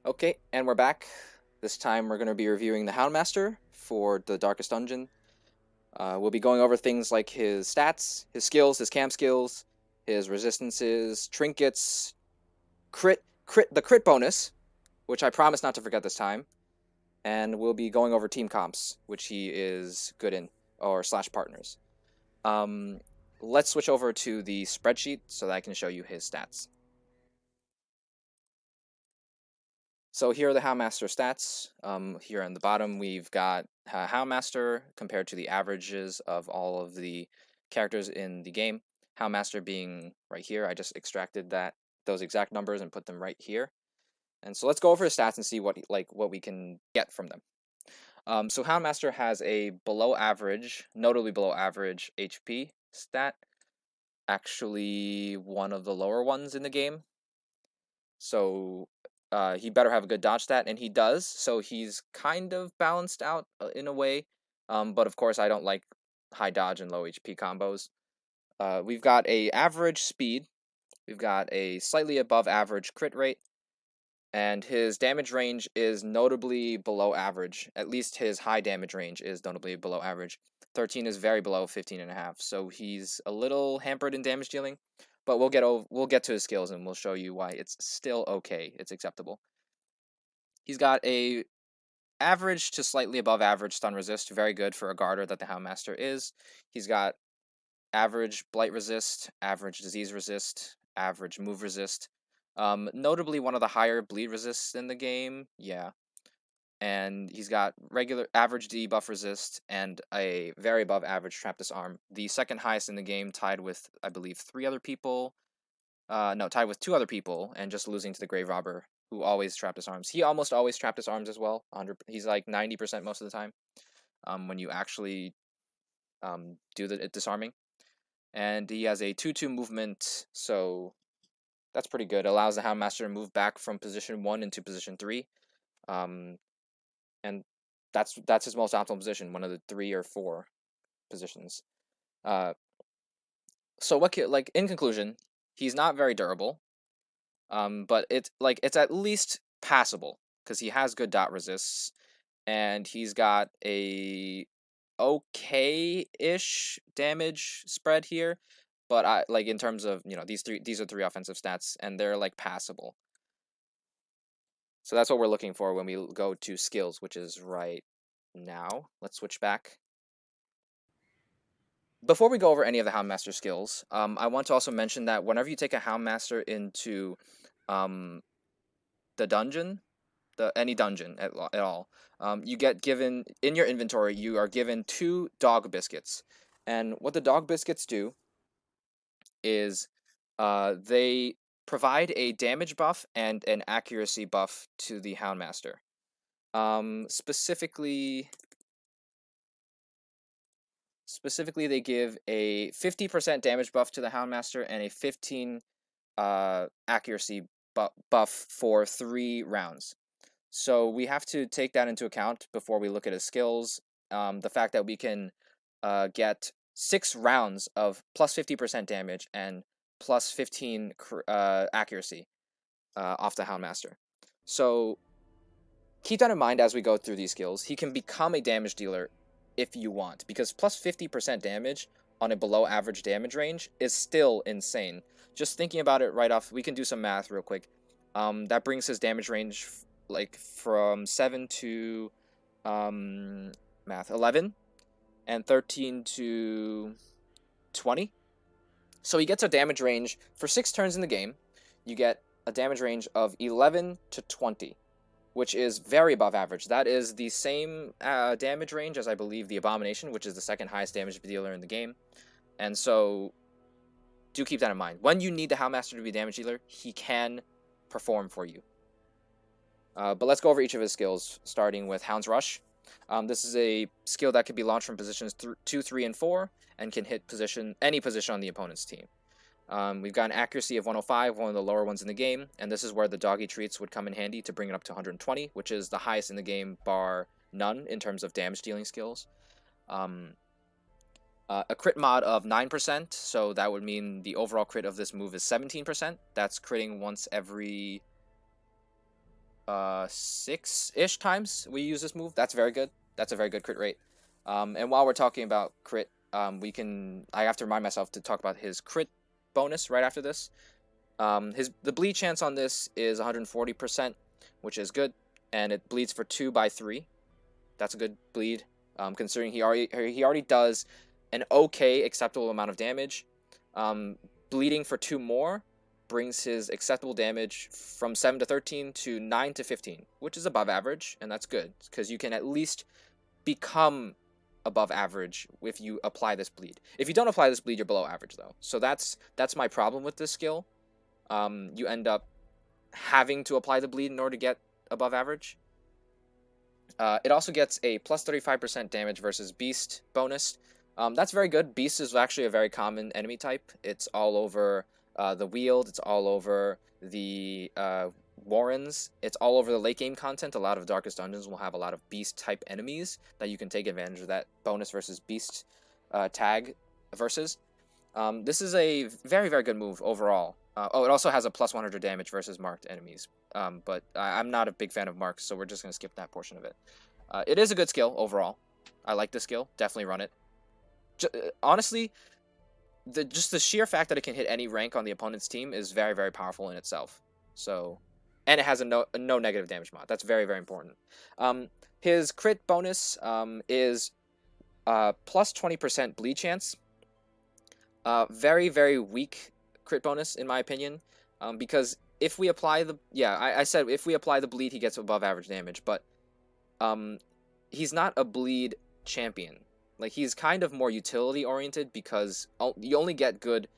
Okay, and we're back. This time we're going to be reviewing the Houndmaster for the Darkest Dungeon. We'll be going over things like his stats, his skills, his camp skills, his resistances, trinkets, the crit bonus, which I promise not to forget this time, and we'll be going over team comps, which he is good in, or slash partners. Um, let's switch over to the spreadsheet so that I can show you his stats. So here are the Houndmaster stats. Here on the bottom, we've got Houndmaster compared to the averages of all of the characters in the game. Houndmaster being right here. I just extracted those exact numbers and put them right here. And so let's go over his stats and see what we can get from them. So Houndmaster has a below average, notably below average HP stat. Actually, one of the lower ones in the game. So he better have a good dodge stat, and he does. So he's kind of balanced out in a way. But of course, I don't like high dodge and low HP combos. We've got a average speed. We've got a slightly above average crit rate, and his damage range is notably below average. At least his high damage range is notably below average. 13 is very below 15.5, so he's a little hampered in damage dealing. But we'll get to his skills and we'll show you why it's still okay. It's acceptable. He's got a average to slightly above average stun resist, very good for a guarder that the Houndmaster is. He's got average blight resist, average disease resist, average move resist. Notably one of the higher bleed resists in the game, yeah. And he's got regular average debuff resist and a very above average trap disarm. The second highest in the game, tied with I believe tied with 2 other people, and just losing to the Grave Robber, who always trap disarms. He almost always trap disarms as well. He's like 90% most of the time. When you actually do the disarming, and he has a 2/2 movement, so that's pretty good. Allows the Houndmaster to move back from position 1 into position 3, and that's his most optimal position, one of the 3 or 4 positions. So in conclusion, he's not very durable. But it's at least passable because he has good dot resists, and he's got a okay-ish damage spread here. But I like in terms of these are 3 offensive stats, and they're like passable. So that's what we're looking for when we go to skills, which is right now. Let's switch back. Before we go over any of the Houndmaster skills, I want to also mention that whenever you take a Houndmaster into the dungeon, any dungeon at all, you get given in your inventory. You are given 2 dog biscuits, and what the dog biscuits do is they provide a damage buff and an accuracy buff to the Houndmaster. Specifically, they give a 50% damage buff to the Houndmaster and a 15 accuracy buff for 3 rounds. So we have to take that into account before we look at his skills. The fact that we can get 6 rounds of plus 50% damage and plus 15 accuracy off the Houndmaster. So keep that in mind as we go through these skills. He can become a damage dealer if you want, because plus 50% damage on a below average damage range is still insane. Just thinking about it right off, we can do some math real quick. That brings his damage range like from 7 to 11, and 13 to 20. So he gets a damage range for 6 turns in the game. You get a damage range of 11 to 20, which is very above average. That is the same damage range as I believe the Abomination, which is the second highest damage dealer in the game. And so do keep that in mind. When you need the Houndmaster to be a damage dealer, he can perform for you. But let's go over each of his skills, starting with Hound's Rush. This is a skill that can be launched from positions 2, 3, and 4, and can hit any position on the opponent's team. We've got an accuracy of 105, one of the lower ones in the game, and this is where the doggy treats would come in handy to bring it up to 120, which is the highest in the game, bar none, in terms of damage dealing skills. A crit mod of 9%, so that would mean the overall crit of this move is 17%. That's critting once every 6-ish times we use this move. That's very good. That's a very good crit rate. And while we're talking about crit, I have to remind myself to talk about his crit bonus right after this. The bleed chance on this is 140%, which is good, and it bleeds for 2/3. That's a good bleed, considering he already does an okay acceptable amount of damage. Bleeding for 2 more brings his acceptable damage from 7 to 13 to 9 to 15, which is above average, and that's good because you can at least become above average if you apply this bleed. If you don't apply this bleed, you're below average though. So that's my problem with this skill. You end up having to apply the bleed in order to get above average. It also gets a plus 35% damage versus beast bonus. That's very good. Beast is actually a very common enemy type. It's all over the Weald. It's all over the Warrens. It's all over the late game content. A lot of Darkest Dungeons will have a lot of beast type enemies that you can take advantage of that bonus versus beast tag versus. This is a very, very good move overall. It also has a plus 100 damage versus marked enemies. But I'm not a big fan of marks, so we're just going to skip that portion of it. It is a good skill overall. I like this skill. Definitely run it. Honestly, just the sheer fact that it can hit any rank on the opponent's team is very, very powerful in itself. So, and it has a no negative damage mod. That's very, very important. His crit bonus is plus 20% bleed chance. Very, very weak crit bonus in my opinion, because if we apply the I said if we apply the bleed, he gets above average damage, but he's not a bleed champion. Like, he's kind of more utility oriented because you only get good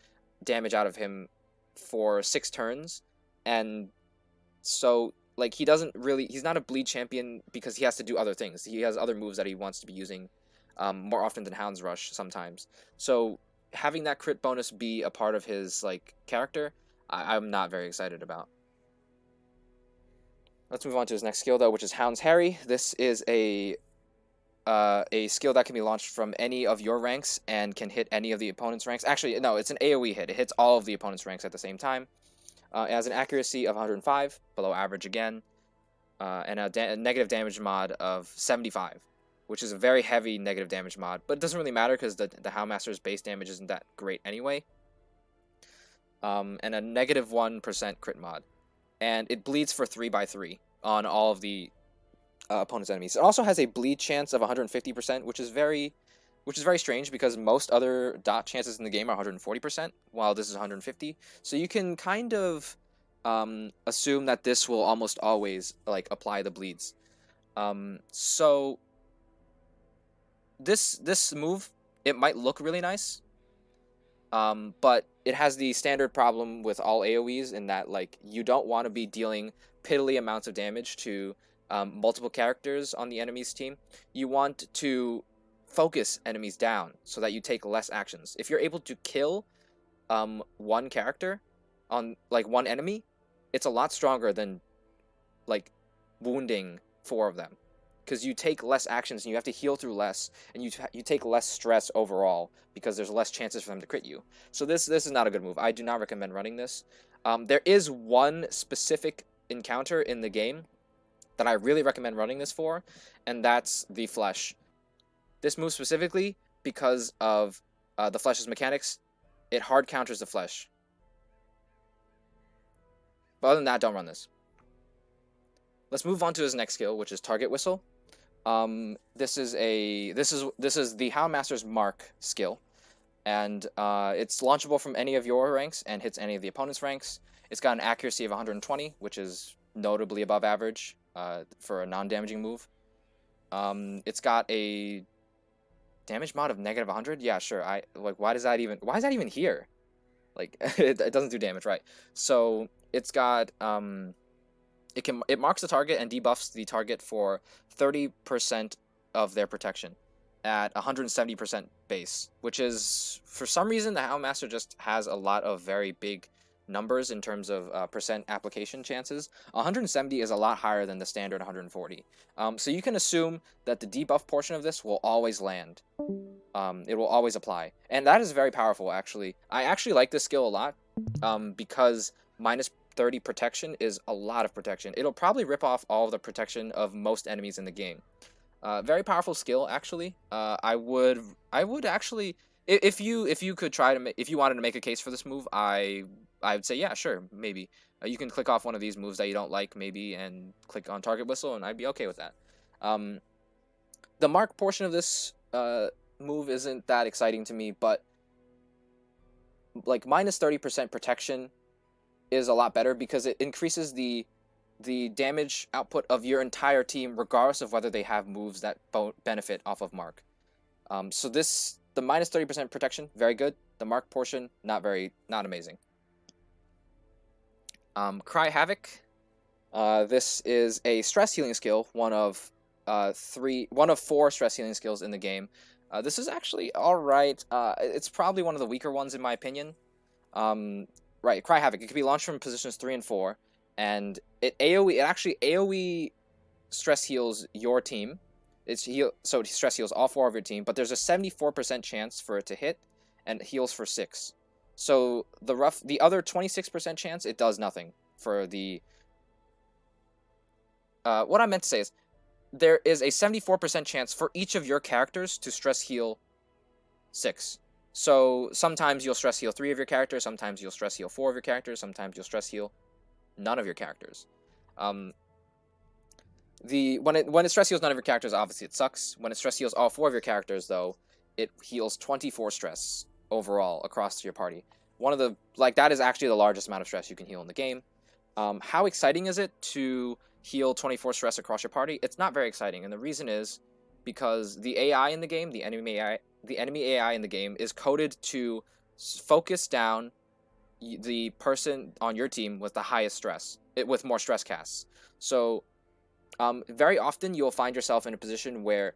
damage out of him for 6 turns, and so like he's not a bleed champion because he has to do other things. He has other moves that he wants to be using more often than Hound's Rush sometimes. So having that crit bonus be a part of his like character, I'm not very excited about. Let's move on to his next skill though, which is Hound's Harry. This is a skill that can be launched from any of your ranks and can hit any of the opponent's ranks. Actually, no, it's an AoE hit. It hits all of the opponent's ranks at the same time. It has an accuracy of 105, below average again, and a negative damage mod of 75, which is a very heavy negative damage mod, but it doesn't really matter because the Houndmaster's base damage isn't that great anyway. And a negative 1% crit mod. And it bleeds for 3/3 on all of the opponent's enemies. It also has a bleed chance of 150%, which is very strange because most other dot chances in the game are 140%, while this is 150. So you can kind of assume that this will almost always like apply the bleeds. So this move, it might look really nice, but it has the standard problem with all AoEs in that like you don't want to be dealing piddly amounts of damage to multiple characters on the enemy's team. You want to focus enemies down so that you take less actions. If you're able to kill one character on like one enemy, it's a lot stronger than like wounding 4 of them, because you take less actions and you have to heal through less, and you take less stress overall because there's less chances for them to crit you. So this is not a good move. I do not recommend running this. There is one specific encounter in the game that I really recommend running this for, and that's the Flesh. This move specifically, because of the Flesh's mechanics, it hard counters the Flesh. But other than that, don't run this. Let's move on to his next skill, which is Target Whistle. This is the Houndmaster's Mark skill, and it's launchable from any of your ranks and hits any of the opponent's ranks. It's got an accuracy of 120, which is notably above average for a non-damaging move. It's got a damage mod of negative 100. Yeah, sure. Why is that even here? Like it doesn't do damage, right? So it's got it marks the target and debuffs the target for 30% of their protection at 170% base, which is, for some reason, the Houndmaster just has a lot of very big numbers in terms of percent application chances. 170 is a lot higher than the standard 140. So you can assume that the debuff portion of this will always land. It will always apply. And that is very powerful, actually. I actually like this skill a lot because minus 30 protection is a lot of protection. It'll probably rip off all of the protection of most enemies in the game. Very powerful skill, actually. I would actually, if you could try to if you wanted to make a case for this move, I would say yeah, sure, maybe. You can click off one of these moves that you don't like, maybe, and click on target whistle, and I'd be okay with that. The mark portion of this move isn't that exciting to me, but like minus 30% protection is a lot better because it increases the damage output of your entire team, regardless of whether they have moves that benefit off of mark. So the minus 30% protection, very good. The mark portion, not amazing. Cry Havoc. This is a stress healing skill, one of 4 stress healing skills in the game. This is actually all right. It's probably one of the weaker ones in my opinion. Right, Cry Havoc. It can be launched from positions 3 and 4, and it actually AOE stress heals your team. So it stress heals all 4 of your team, but there's a 74% chance for it to hit, and it heals for 6. So the other 26% chance it does nothing for the. What I meant to say is, there is a 74% chance for each of your characters to stress heal 6. So sometimes you'll stress heal 3 of your characters, sometimes you'll stress heal 4 of your characters, sometimes you'll stress heal none of your characters. When it stress heals none of your characters, obviously it sucks. When it stress heals all 4 of your characters, though, it heals 24 stress overall across your party. That is actually the largest amount of stress you can heal in the game. How exciting is it to heal 24 stress across your party? It's not very exciting, and the reason is because the AI in the game, the enemy AI in the game, is coded to focus down the person on your team with the highest stress, with more stress casts. So very often you'll find yourself in a position where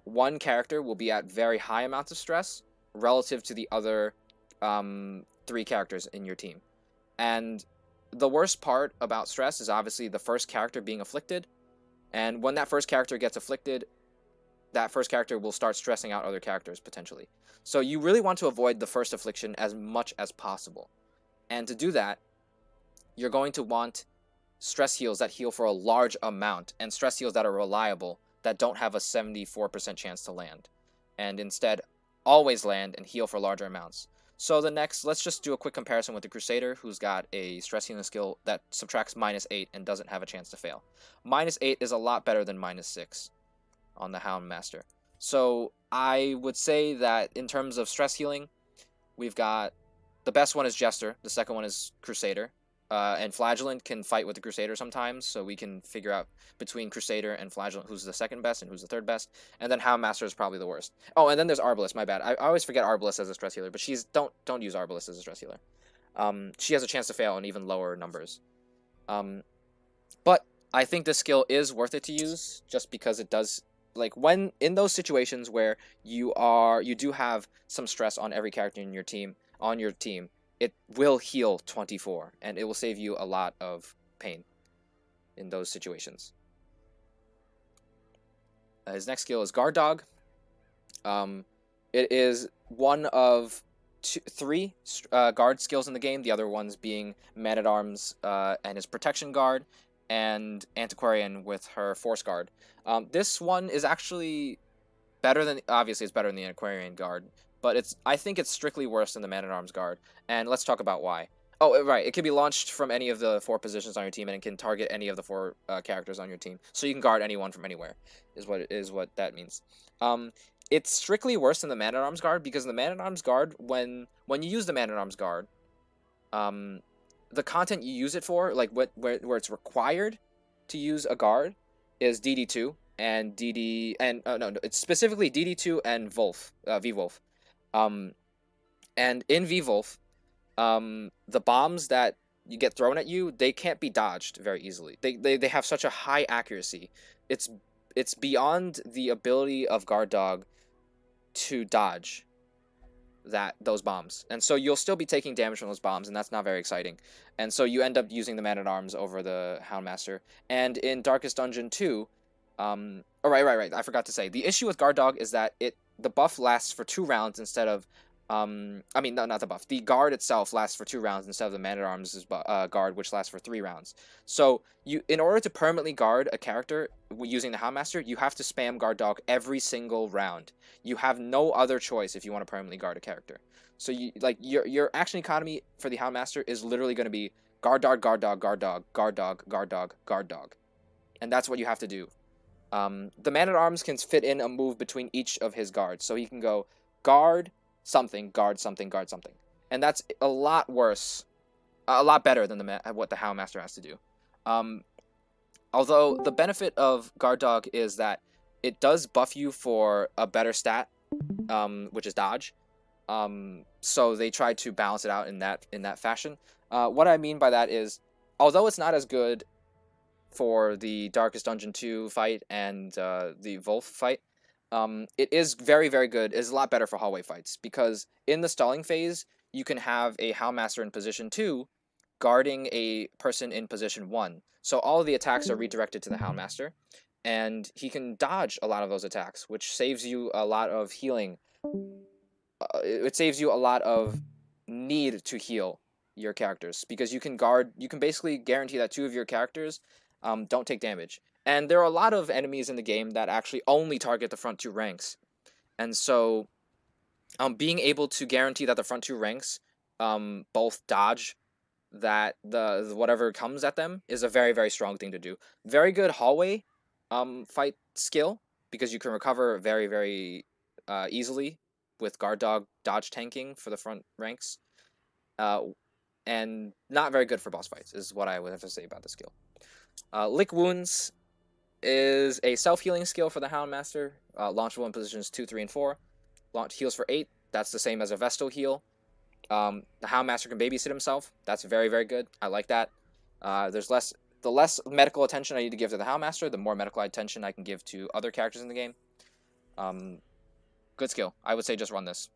one character will be at very high amounts of stress relative to the other 3 characters in your team. And the worst part about stress is obviously the first character being afflicted, and when that first character gets afflicted, that first character will start stressing out other characters potentially. So you really want to avoid the first affliction as much as possible. And to do that, you're going to want stress heals that heal for a large amount, and stress heals that are reliable, that don't have a 74% chance to land, and instead always land and heal for larger amounts. So let's just do a quick comparison with the Crusader, who's got a stress healing skill that subtracts -8 and doesn't have a chance to fail. -8 is a lot better than -6 on the Houndmaster. So I would say that in terms of stress healing, we've got the best one is Jester, the second one is Crusader, and Flagellant can fight with the Crusader sometimes, so we can figure out between Crusader and Flagellant who's the second best and who's the third best, and then Houndmaster is probably the worst. Oh, and then there's Arbalest, my bad. I always forget Arbalest as a stress healer, but don't use Arbalest as a stress healer. She has a chance to fail in even lower numbers. But I think this skill is worth it to use, just because it does, like, when in those situations where you do have some stress on every character in your team, it will heal 24, and it will save you a lot of pain in those situations. His next skill is Guard Dog. It is one of 3 guard skills in the game, the other ones being Man-at-Arms and his Protection Guard, and Antiquarian with her Force Guard. This one is actually obviously it's better than the Antiquarian Guard, but I think it's strictly worse than the Man-at-Arms Guard, and let's talk about why. Oh, right, it can be launched from any of the 4 positions on your team, and it can target any of the 4 characters on your team, so you can guard anyone from anywhere, is what that means. It's strictly worse than the Man-at-Arms Guard, because the Man-at-Arms Guard, when you use the Man-at-Arms Guard, the content you use it for, like where it's required to use a guard, is DD2 and it's specifically DD2 and V-Wolf. And in V-Wolf, the bombs that you get thrown at you, they can't be dodged very easily. They have such a high accuracy. It's beyond the ability of Guard Dog to dodge those bombs, and so you'll still be taking damage from those bombs, and that's not very exciting. And so you end up using the Man-at-Arms over the Houndmaster. And in Darkest Dungeon 2, right, I forgot to say, the issue with Guard Dog is that the buff lasts for 2 rounds instead of I mean, not the buff. The guard itself lasts for 2 rounds instead of the Man-at-Arms' guard, which lasts for 3 rounds. So in order to permanently guard a character using the Houndmaster, you have to spam guard dog every single round. You have no other choice if you want to permanently guard a character. So your action economy for the Houndmaster is literally going to be guard dog, guard dog, guard dog, guard dog, guard dog, guard dog, and that's what you have to do. The Man-at-Arms can fit in a move between each of his guards, so he can go guard something, guard something, guard something, and that's a lot worse, a lot better than what the Houndmaster has to do. Although the benefit of guard dog is that it does buff you for a better stat, which is dodge. So they try to balance it out in that fashion. What I mean by that is, although it's not as good for the Darkest Dungeon 2 fight and the Wolf fight, it is very, very good. It is a lot better for hallway fights, because in the stalling phase, you can have a Houndmaster in position 2 guarding a person in position 1. So all of the attacks are redirected to the Houndmaster, and he can dodge a lot of those attacks, which saves you a lot of healing. It saves you a lot of need to heal your characters, because you can basically guarantee that 2 of your characters don't take damage. And there are a lot of enemies in the game that actually only target the front 2 ranks. And so being able to guarantee that the front 2 ranks both dodge that the whatever comes at them is a very, very strong thing to do. Very good hallway fight skill, because you can recover very, very easily with guard dog dodge tanking for the front ranks. And not very good for boss fights is what I would have to say about the skill. Lick Wounds is a self-healing skill for the Houndmaster, launchable in positions 2, 3, and 4. Heals for 8. That's the same as a Vestal heal. The Houndmaster can babysit himself. That's very, very good. I like that. The less medical attention I need to give to the Houndmaster, the more medical attention I can give to other characters in the game. Good skill. I would say just run this.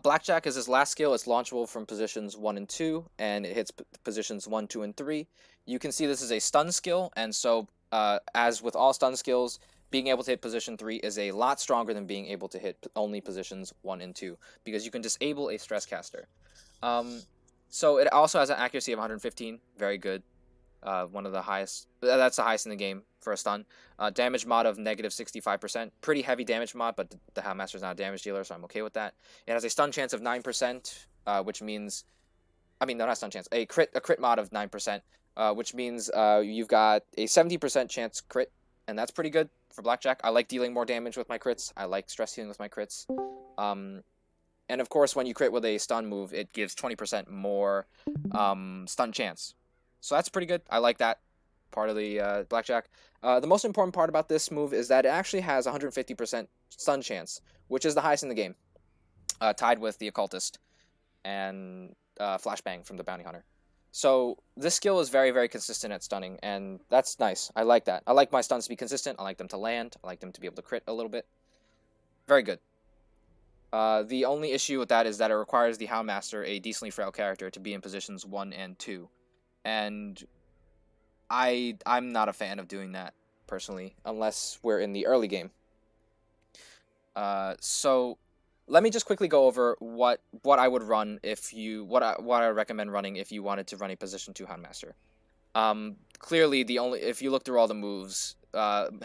Blackjack is his last skill. It's launchable from positions 1 and 2, and it hits positions 1, 2, and 3. You can see this is a stun skill, and so as with all stun skills, being able to hit position 3 is a lot stronger than being able to hit only positions 1 and 2, because you can disable a stress caster. So it also has an accuracy of 115, very good. One of the highest. That's the highest in the game for a stun. Damage mod of negative 65%. Pretty heavy damage mod, but the Houndmaster's not a damage dealer, so I'm okay with that. It has a stun chance of 9%, which means... I mean, no, not stun chance. A crit mod of 9%, which means you've got a 70% chance crit, and that's pretty good for Blackjack. I like dealing more damage with my crits. I like stress healing with my crits. And of course, when you crit with a stun move, it gives 20% more stun chance. So that's pretty good. I like that part of the Blackjack. The most important part about this move is that it actually has 150% stun chance, which is the highest in the game, tied with the Occultist and Flashbang from the Bounty Hunter. So this skill is very, very consistent at stunning, and that's nice. I like that. I like my stuns to be consistent. I like them to land. I like them to be able to crit a little bit. Very good. The only issue with that is that it requires the Houndmaster, a decently frail character, to be in positions 1 and 2. And I'm not a fan of doing that, personally, unless we're in the early game. So let me just quickly go over what I would run what I recommend running if you wanted to run a position 2 Houndmaster. Clearly, if you look through all the moves,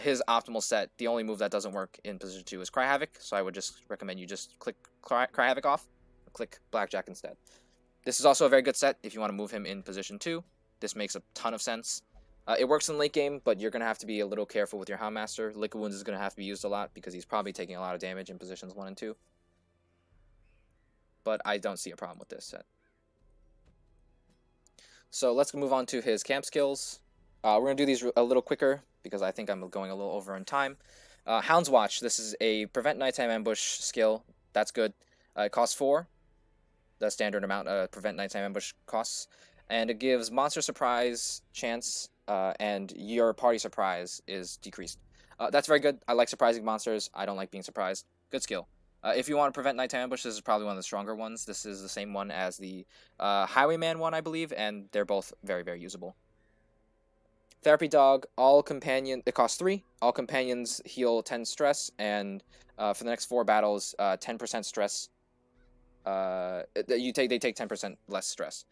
his optimal set, the only move that doesn't work in position 2 is Cry Havoc, so I would just recommend you just click Cry Havoc off, and click Blackjack instead. This is also a very good set if you want to move him in position 2. This makes a ton of sense. It works in late game, but you're going to have to be a little careful with your Houndmaster. Lick of Wounds is going to have to be used a lot, because he's probably taking a lot of damage in positions 1 and 2. But I don't see a problem with this set. So let's move on to his camp skills. We're going to do these a little quicker, because I think I'm going a little over in time. Hound's Watch. This is a prevent nighttime ambush skill. That's good. It costs 4. The standard amount prevent nighttime ambush costs. And it gives monster surprise chance, and your party surprise is decreased. That's very good. I like surprising monsters. I don't like being surprised. Good skill. If you want to prevent nighttime ambush, this is probably one of the stronger ones. This is the same one as the Highwayman one, I believe, and they're both very, very usable. Therapy Dog, it costs 3. All companions heal 10 stress, and for the next 4 battles, 10% stress. They take 10% less stress.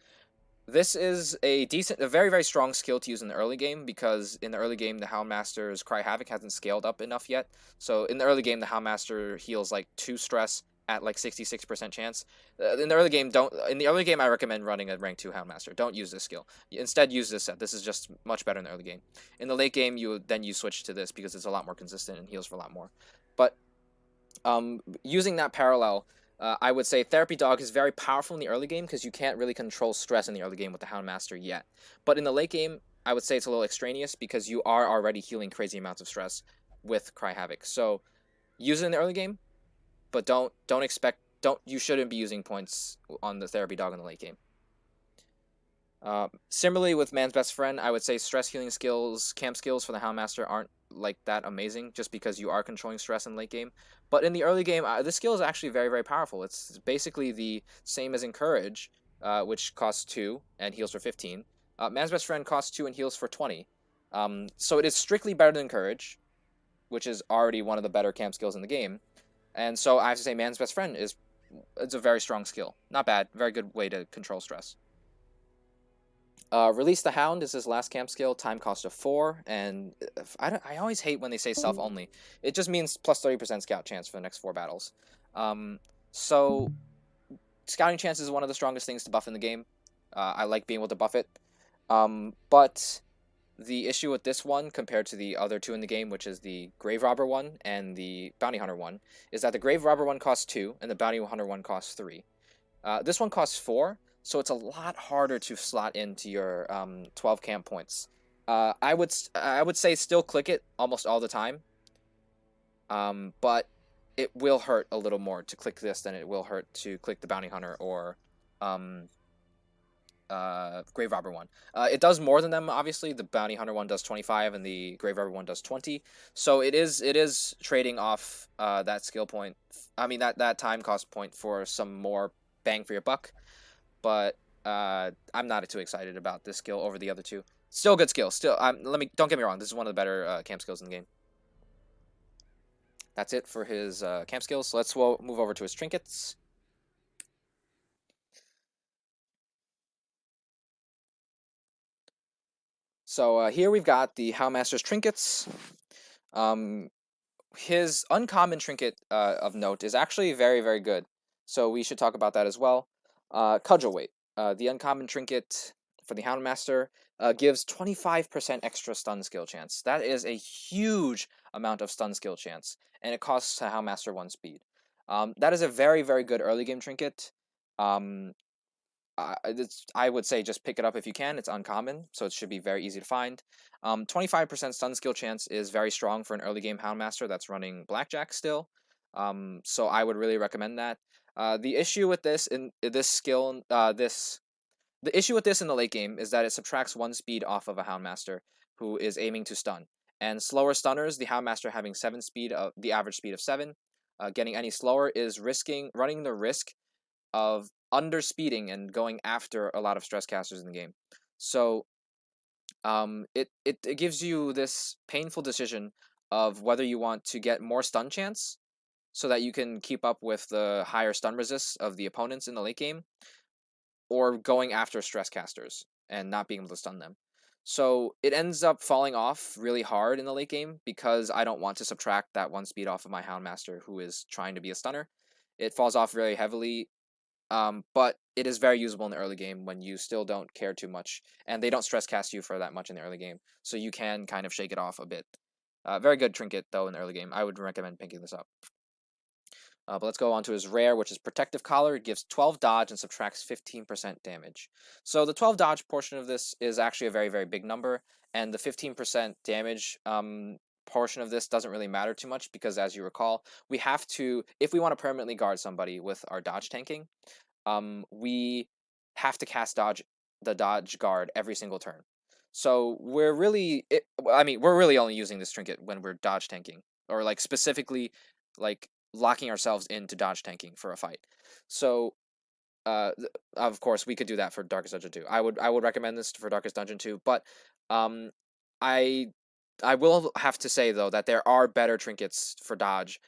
This is a very, very strong skill to use in the early game, because in the early game, the Houndmaster's Cry Havoc hasn't scaled up enough yet. So in the early game, the Houndmaster heals like 2 stress at like 66% chance. In the early game, I recommend running a rank 2 Houndmaster. Don't use this skill. Instead, use this set. This is just much better in the early game. In the late game, you switch to this because it's a lot more consistent and heals for a lot more. But using that parallel, I would say Therapy Dog is very powerful in the early game because you can't really control stress in the early game with the Houndmaster yet. But in the late game, I would say it's a little extraneous because you are already healing crazy amounts of stress with Cry Havoc. So use it in the early game, but you shouldn't be using points on the Therapy Dog in the late game. Similarly with Man's Best Friend, I would say stress healing skills, camp skills for the Houndmaster aren't like that amazing just because you are controlling stress in late game. But in the early game, this skill is actually very, very powerful. It's basically the same as Encourage, which costs 2 and heals for 15. Man's Best Friend costs 2 and heals for 20. So it is strictly better than Encourage, which is already one of the better camp skills in the game. And so I have to say Man's Best Friend it's a very strong skill. Not bad. Very good way to control stress. Release the Hound is his last camp skill, time cost of 4, and I always hate when they say self only. It just means plus 30% scout chance for the next 4 battles. So scouting chance is one of the strongest things to buff in the game. I like being able to buff it. But the issue with this one compared to the other 2 in the game, which is the Grave Robber one and the Bounty Hunter one, is that the Grave Robber one costs 2 and the Bounty Hunter one costs 3. This one costs 4, so it's a lot harder to slot into your 12 camp points. I would say still click it almost all the time, but it will hurt a little more to click this than it will hurt to click the Bounty Hunter or Grave Robber one. It does more than them, obviously. The Bounty Hunter one does 25 and the Grave Robber one does 20. So it is trading off that skill point. I mean that time cost point for some more bang for your buck. But I'm not too excited about this skill over the other 2. Still a good skill. Still, don't get me wrong. This is one of the better camp skills in the game. That's it for his camp skills. So let's move over to his trinkets. So here we've got the Houndmaster's trinkets. His uncommon trinket of note is actually very, very good. So we should talk about that as well. Cudgel Weight. The uncommon trinket for the Houndmaster gives 25% extra stun skill chance. That is a huge amount of stun skill chance, and it costs a Houndmaster 1 speed. That is a very, very good early game trinket. I would say just pick it up if you can. It's uncommon, so it should be very easy to find. 25% stun skill chance is very strong for an early game Houndmaster that's running Blackjack still. So I would really recommend that. The issue with this the issue with this in the late game is that it subtracts 1 speed off of a Houndmaster who is aiming to stun. And slower stunners, the Houndmaster having 7 speed, the average speed of 7, getting any slower is running the risk of underspeeding and going after a lot of stress casters in the game. So it gives you this painful decision of whether you want to get more stun chance so that you can keep up with the higher stun resists of the opponents in the late game, or going after stress casters and not being able to stun them. So it ends up falling off really hard in the late game because I don't want to subtract that 1 speed off of my Houndmaster who is trying to be a stunner. It falls off very heavily, but it is very usable in the early game when you still don't care too much, and they don't stress cast you for that much in the early game, so you can kind of shake it off a bit. Very good trinket, though, in the early game. I would recommend picking this up. But let's go on to his rare, which is Protective Collar. It gives 12 dodge and subtracts 15% damage. So the 12 dodge portion of this is actually a very, very big number, and the 15% damage portion of this doesn't really matter too much because, as you recall, we have to, if we want to permanently guard somebody with our dodge tanking, we have to cast the dodge guard every single turn. So we're really only using this trinket when we're dodge tanking, or like specifically like locking ourselves into dodge tanking for a fight. So of course we could do that for Darkest Dungeon 2. I would recommend this for Darkest Dungeon 2, but I will have to say though that there are better trinkets for dodge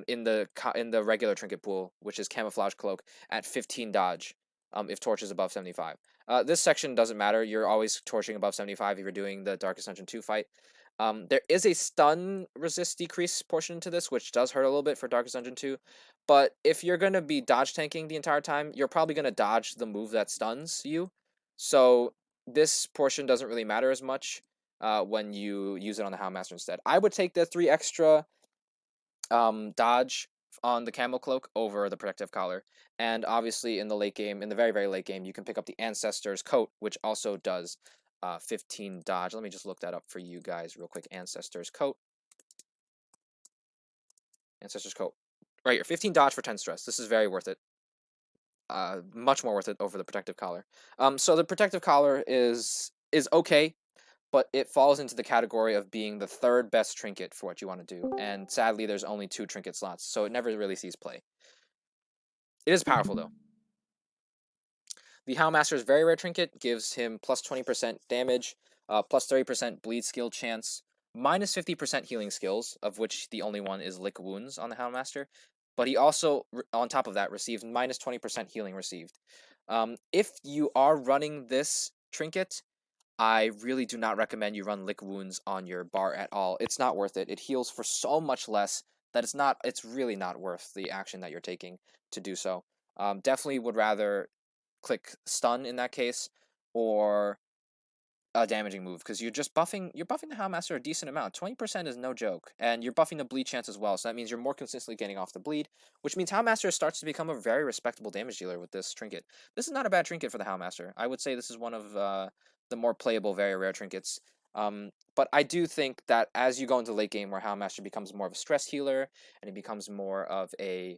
in the regular trinket pool, which is camouflage cloak at 15 dodge if torch is above 75. This section doesn't matter. You're always torching above 75 if you're doing the Darkest Dungeon 2 fight. There is a stun resist decrease portion to this, which does hurt a little bit for Darkest Dungeon 2. But if you're going to be dodge tanking the entire time, you're probably going to dodge the move that stuns you. So this portion doesn't really matter as much when you use it on the Houndmaster instead. I would take the 3 extra dodge on the Camel Cloak over the Protective Collar. And obviously in the late game, in the very, very late game, you can pick up the Ancestor's Coat, which also does 15 dodge. Let me just look that up for you guys real quick. Ancestor's Coat. Ancestor's Coat. Right here, 15 dodge for 10 stress. This is very worth it. Much more worth it over the Protective Collar. So the Protective Collar is okay, but it falls into the category of being the 3rd best trinket for what you want to do. And sadly, there's only 2 trinket slots, so it never really sees play. It is powerful, though. The Houndmaster's very rare trinket gives him plus 20% damage, plus 30% bleed skill chance, minus 50% healing skills, of which the only one is Lick Wounds on the Houndmaster. But he also, on top of that, received minus 20% healing received. If you are running this trinket, I really do not recommend you run Lick Wounds on your bar at all. It's not worth it. It heals for so much less that it's really not worth the action that you're taking to do so. Definitely would rather click stun in that case, or a damaging move, because you're buffing the Houndmaster a decent amount. 20% is no joke, and you're buffing the bleed chance as well, so that means you're more consistently getting off the bleed, which means Houndmaster starts to become a very respectable damage dealer with this trinket. This is not a bad trinket for the Houndmaster. I would say this is one of the more playable, very rare trinkets. But I do think that as you go into late game, where Houndmaster becomes more of a stress healer, and he becomes more of a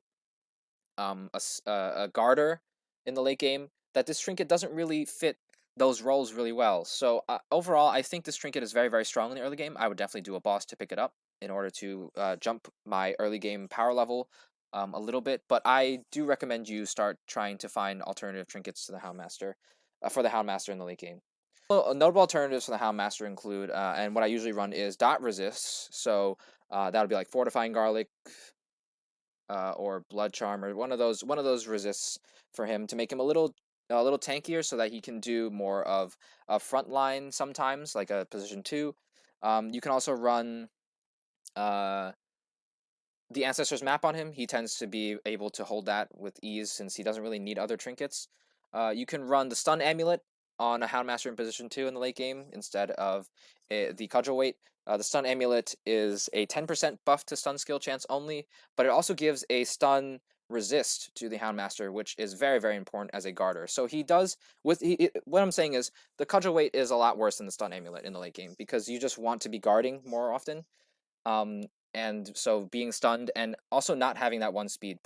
guarder in the late game, that this trinket doesn't really fit those roles really well. So overall, I think this trinket is very, very strong in the early game. I would definitely do a boss to pick it up in order to jump my early game power level a little bit. But I do recommend you start trying to find alternative trinkets to the Houndmaster, for the Houndmaster in the late game. Well, notable alternatives for the Houndmaster include, and what I usually run is dot resists. So that would be like Fortifying Garlic, or Blood Charm, or one of those resists for him to make him a little tankier, so that he can do more of a front line sometimes, like a position 2. You can also run the Ancestor's Map on him. He tends to be able to hold that with ease since he doesn't really need other trinkets. You can run the Stun Amulet on a Houndmaster in position 2 in the late game instead of the Cudgel Weight. The Stun Amulet is a 10% buff to stun skill chance only, but it also gives a stun resist to the Houndmaster, which is very, very important as a guarder. So he does, what I'm saying is, the Cudgel Weight is a lot worse than the Stun Amulet in the late game, because you just want to be guarding more often. And so being stunned and also not having that 1 speed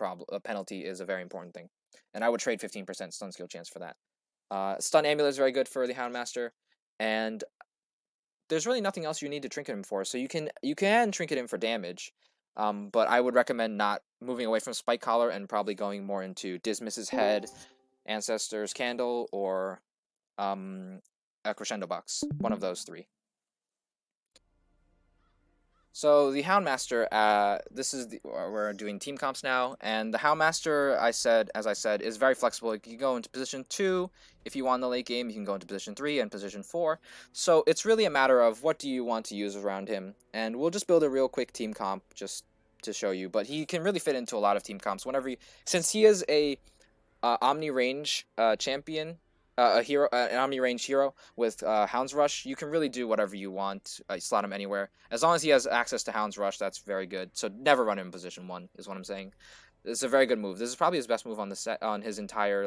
penalty is a very important thing. And I would trade 15% stun skill chance for that. Stun Amulet is very good for the Houndmaster, and there's really nothing else you need to trinket him for. So you can trinket him for damage, but I would recommend not moving away from Spike Collar and probably going more into Dismiss's Head, Ancestor's Candle, or a Crescendo Box. One of those 3. So the Houndmaster, we're doing team comps now, and the Houndmaster, as I said, is very flexible. You can go into position 2 if you want in the late game. You can go into position 3 and position 4. So it's really a matter of what do you want to use around him, and we'll just build a real quick team comp just to show you. But he can really fit into a lot of team comps since he is a Omni range champion. An Omni range hero with Hound's Rush. You can really do whatever you want. Slot him anywhere as long as he has access to Hound's Rush. That's very good. So never run him in position 1 is what I'm saying. It's a very good move. This is probably his best move on the set, on his entire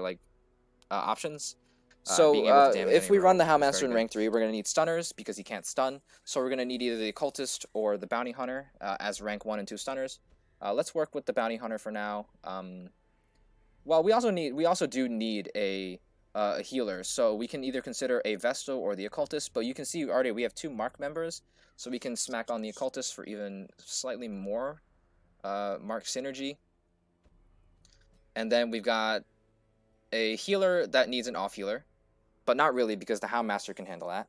options. So if we run the Houndmaster in rank 3, we're gonna need stunners because he can't stun. So we're gonna need either the Occultist or the Bounty Hunter as rank 1 and 2 stunners. Let's work with the Bounty Hunter for now. Well, we also do need a healer, so we can either consider a Vestal or the Occultist, but you can see already we have 2 Mark members, so we can smack on the Occultist for even slightly more Mark synergy. And then we've got a healer that needs an off healer, but not really because the Houndmaster can handle that.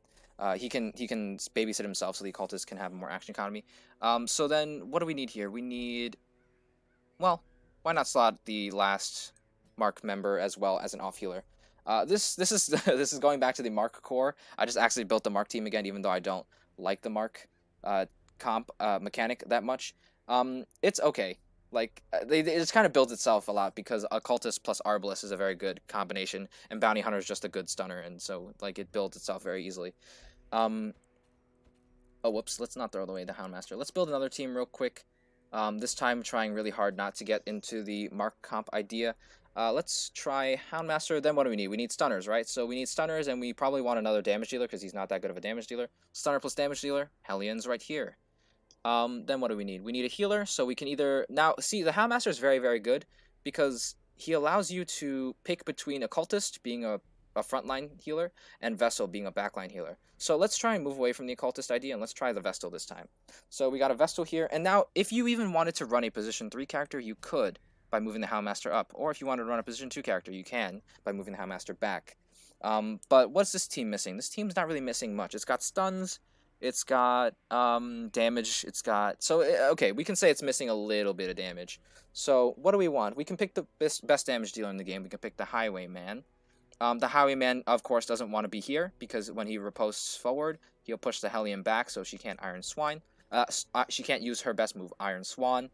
He can babysit himself, so the occultist can have more action economy. So then, what do we need here? We need, well, why not slot the last Mark member as well as an off healer? This is this is going back to the Mark core. I just actually built the Mark team again, even though I don't like the Mark comp mechanic that much. It's okay. Like it just kind of builds itself a lot because occultist plus arbalist is a very good combination, and bounty hunter is just a good stunner, and so like it builds itself very easily. Oh, whoops, let's not throw away the Houndmaster. Let's build another team real quick. This time trying really hard not to get into the Mark comp idea. Let's try Houndmaster. Then what do we need? We need stunners, right? So we need stunners, and we probably want another damage dealer because he's not that good of a damage dealer. Stunner plus damage dealer. Hellions right here. Then what do we need? We need a healer, so we can either... Now, see, the Houndmaster is very, very good because he allows you to pick between Occultist being a frontline healer and Vestal being a backline healer. So let's try and move away from the Occultist idea and let's try the Vestal this time. So we got a Vestal here, and now if you even wanted to run a position 3 character, you could by moving the Houndmaster up, or if you wanted to run a position 2 character, you can by moving the Houndmaster back. But what's this team missing? This team's not really missing much. It's got stuns, it's got damage, it's got... So, okay, we can say it's missing a little bit of damage. So, what do we want? We can pick the best damage dealer in the game. We can pick the Highwayman. The Highwayman, of course, doesn't want to be here, because when he riposts forward, he'll push the Hellion back, so she can't Iron Swine. She can't use her best move, Iron Swan.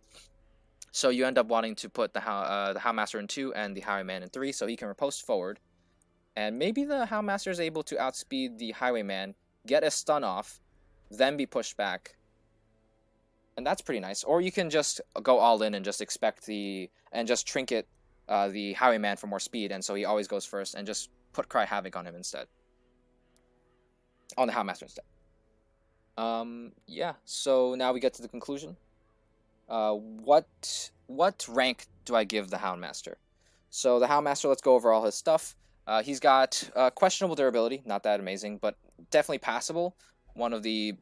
So you end up wanting to put the Houndmaster in 2 and the Highwayman in 3, so he can ripost forward. And maybe the Houndmaster is able to outspeed the Highwayman, get a stun off, then be pushed back. And that's pretty nice. Or you can just go all in and just just trinket the Highwayman for more speed, and so he always goes first, and just put Cry Havoc on him instead. On the Houndmaster instead. Yeah, so now we get to the conclusion. What rank do I give the Houndmaster? So the Houndmaster, let's go over all his stuff. He's got questionable durability, not that amazing, but definitely passable. One of the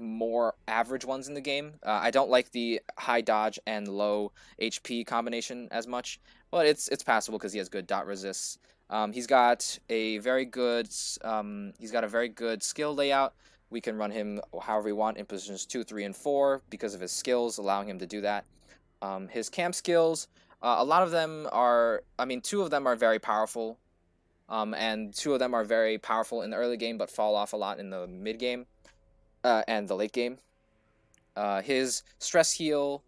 more average ones in the game. I don't like the high dodge and low HP combination as much, but it's passable because he has good dot resists. He's got a very good skill layout. We can run him however we want in positions 2, 3, and 4 because of his skills, allowing him to do that. His camp skills, a lot of them are, 2 of them are very powerful, and 2 of them are very powerful in the early game but fall off a lot in the mid game and the late game. His stress heal,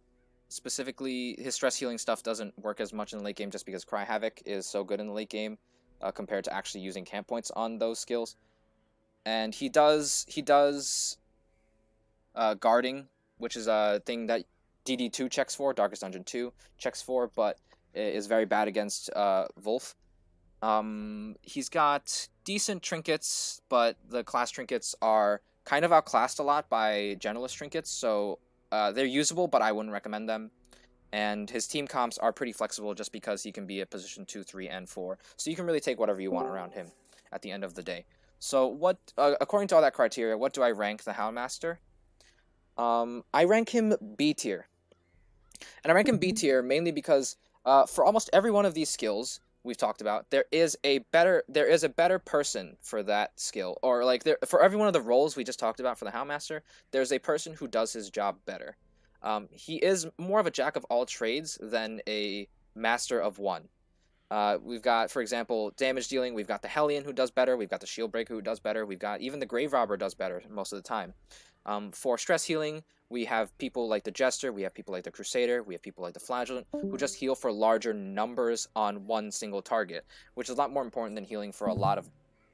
specifically, his stress healing stuff doesn't work as much in the late game just because Cry Havoc is so good in the late game compared to actually using camp points on those skills. And he does guarding, which is a thing that DD2 checks for, Darkest Dungeon 2 checks for, but is very bad against Wolf. He's got decent trinkets, but the class trinkets are kind of outclassed a lot by generalist trinkets, so they're usable, but I wouldn't recommend them. And his team comps are pretty flexible just because he can be at position 2, 3, and 4. So you can really take whatever you want around him at the end of the day. So what, according to all that criteria, what do I rank the Houndmaster? I rank him B tier. And I rank him B tier mainly because for almost every one of these skills we've talked about, there is a better person for that skill. Or for every one of the roles we just talked about for the Houndmaster, there's a person who does his job better. He is more of a jack of all trades than a master of one. We've got, for example, damage dealing. We've got the Hellion who does better. We've got the Shield Breaker who does better. We've got even the Grave Robber does better most of the time. For stress healing, we have people like the Jester. We have people like the Crusader. We have people like the Flagellant who just heal for larger numbers on one single target, which is a lot more important than healing for a lot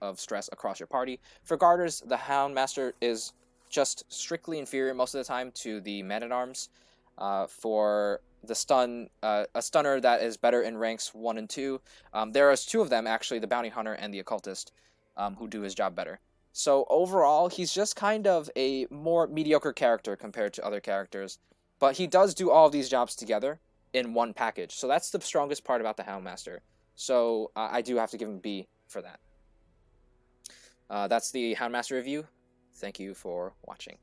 of stress across your party. For Guarders, the Houndmaster is just strictly inferior most of the time to the Man-at-Arms. For the stun, a stunner that is better in ranks 1 and 2. There are 2 of them, actually, the Bounty Hunter and the Occultist, who do his job better. So overall, he's just kind of a more mediocre character compared to other characters, but he does do all of these jobs together in one package. So that's the strongest part about the Houndmaster. So I do have to give him B for that. That's the Houndmaster review. Thank you for watching.